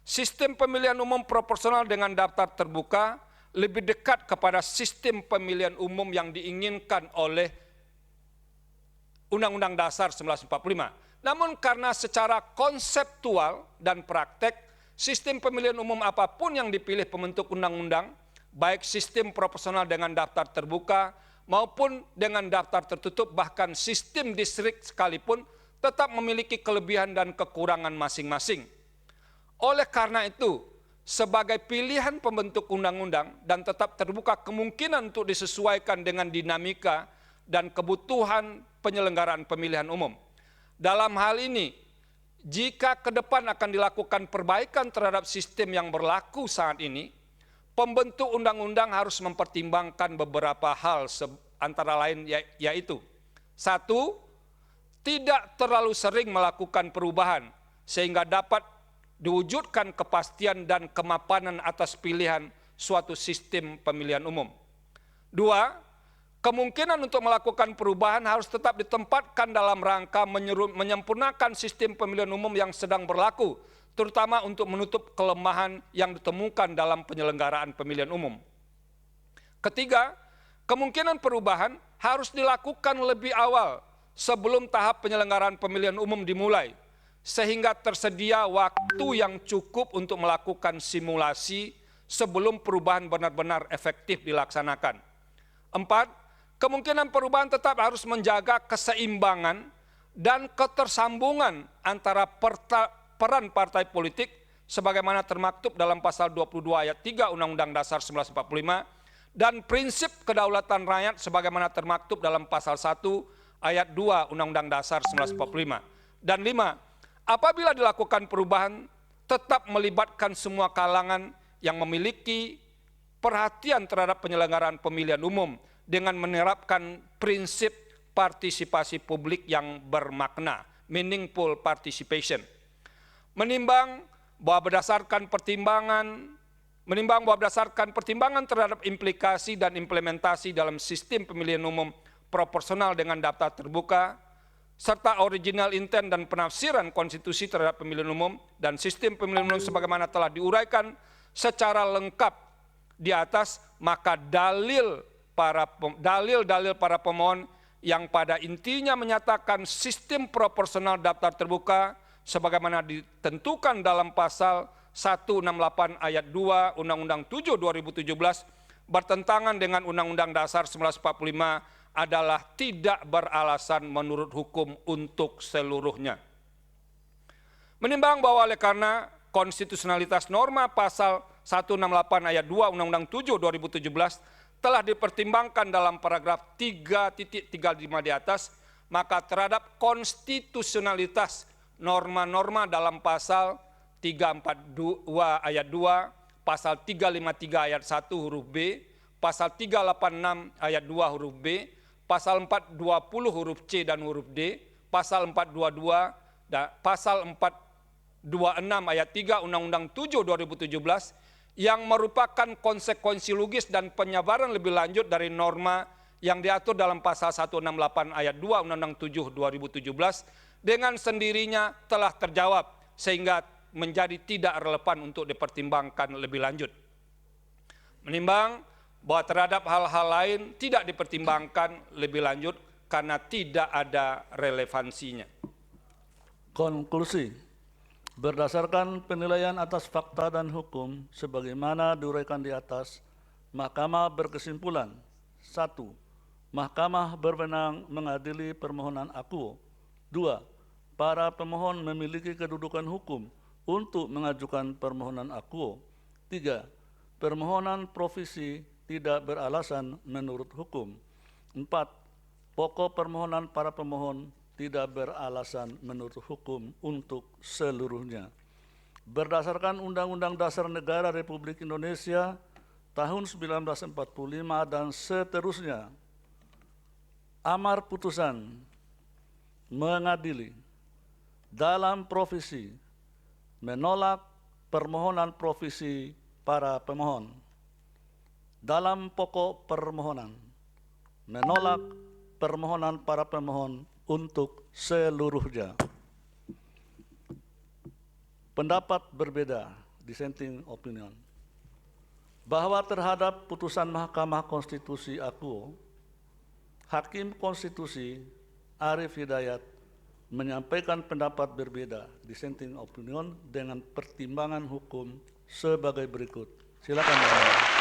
Sistem pemilihan umum proporsional dengan daftar terbuka lebih dekat kepada sistem pemilihan umum yang diinginkan oleh Undang-Undang Dasar 1945. Namun karena secara konseptual dan praktek, sistem pemilihan umum apapun yang dipilih pembentuk undang-undang, baik sistem proporsional dengan daftar terbuka maupun dengan daftar tertutup, bahkan sistem distrik sekalipun, tetap memiliki kelebihan dan kekurangan masing-masing. Oleh karena itu, sebagai pilihan pembentuk undang-undang dan tetap terbuka kemungkinan untuk disesuaikan dengan dinamika dan kebutuhan penyelenggaraan pemilihan umum. Dalam hal ini, jika ke depan akan dilakukan perbaikan terhadap sistem yang berlaku saat ini, pembentuk undang-undang harus mempertimbangkan beberapa hal antara lain yaitu: 1. Tidak terlalu sering melakukan perubahan sehingga dapat diwujudkan kepastian dan kemapanan atas pilihan suatu sistem pemilihan umum. 2. Kemungkinan untuk melakukan perubahan harus tetap ditempatkan dalam rangka menyempurnakan sistem pemilihan umum yang sedang berlaku, terutama untuk menutup kelemahan yang ditemukan dalam penyelenggaraan pemilihan umum. Ketiga, kemungkinan perubahan harus dilakukan lebih awal sebelum tahap penyelenggaraan pemilihan umum dimulai, sehingga tersedia waktu yang cukup untuk melakukan simulasi sebelum perubahan benar-benar efektif dilaksanakan. 4. Kemungkinan perubahan tetap harus menjaga keseimbangan dan ketersambungan antara peran partai politik sebagaimana termaktub dalam pasal 22 ayat 3 Undang-Undang Dasar 1945 dan prinsip kedaulatan rakyat sebagaimana termaktub dalam pasal 1 ayat 2 Undang-Undang Dasar 1945. Dan 5. Apabila dilakukan perubahan, tetap melibatkan semua kalangan yang memiliki perhatian terhadap penyelenggaraan pemilihan umum dengan menerapkan prinsip partisipasi publik yang bermakna, meaningful participation. Menimbang bahwa berdasarkan pertimbangan terhadap implikasi dan implementasi dalam sistem pemilihan umum proporsional dengan daftar terbuka, serta original intent dan penafsiran konstitusi terhadap pemilihan umum dan sistem pemilihan umum sebagaimana telah diuraikan secara lengkap di atas, maka dalil para pemohon yang pada intinya menyatakan sistem proporsional daftar terbuka sebagaimana ditentukan dalam pasal 168 ayat 2 Undang-Undang 7 2017 bertentangan dengan Undang-Undang Dasar 1945 adalah tidak beralasan menurut hukum untuk seluruhnya. Menimbang bahwa oleh karena konstitusionalitas norma pasal 168 ayat 2 Undang-Undang 7 2017 telah dipertimbangkan dalam paragraf 3.35 di atas, maka terhadap konstitusionalitas norma-norma dalam pasal 342 ayat 2, pasal 353 ayat 1 huruf B, pasal 386 ayat 2 huruf B, pasal 420 huruf C dan huruf D, pasal 422 dan pasal 426 ayat 3 Undang-Undang 7 2017 yang merupakan konsekuensi logis dan penyebaran lebih lanjut dari norma yang diatur dalam pasal 168 ayat 2 Undang-Undang 7 2017 dengan sendirinya telah terjawab sehingga menjadi tidak relevan untuk dipertimbangkan lebih lanjut. Menimbang bahwa terhadap hal-hal lain tidak dipertimbangkan lebih lanjut karena tidak ada relevansinya. Konklusi. Berdasarkan penilaian atas fakta dan hukum sebagaimana diuraikan di atas, Mahkamah berkesimpulan: 1. Mahkamah berwenang mengadili permohonan akuo. 2. Para pemohon memiliki kedudukan hukum untuk mengajukan permohonan akuo. 3. Permohonan provisi tidak beralasan menurut hukum. 4. Pokok permohonan para pemohon tidak beralasan menurut hukum untuk seluruhnya. Berdasarkan Undang-Undang Dasar Negara Republik Indonesia tahun 1945 dan seterusnya, amar putusan mengadili dalam provisi menolak permohonan provisi para pemohon. Dalam pokok permohonan menolak permohonan para pemohon untuk seluruhnya. Pendapat berbeda dissenting opinion. Bahwa terhadap putusan Mahkamah Konstitusi aku, Hakim Konstitusi Arief Hidayat menyampaikan pendapat berbeda, dissenting opinion, dengan pertimbangan hukum sebagai berikut. Silakan.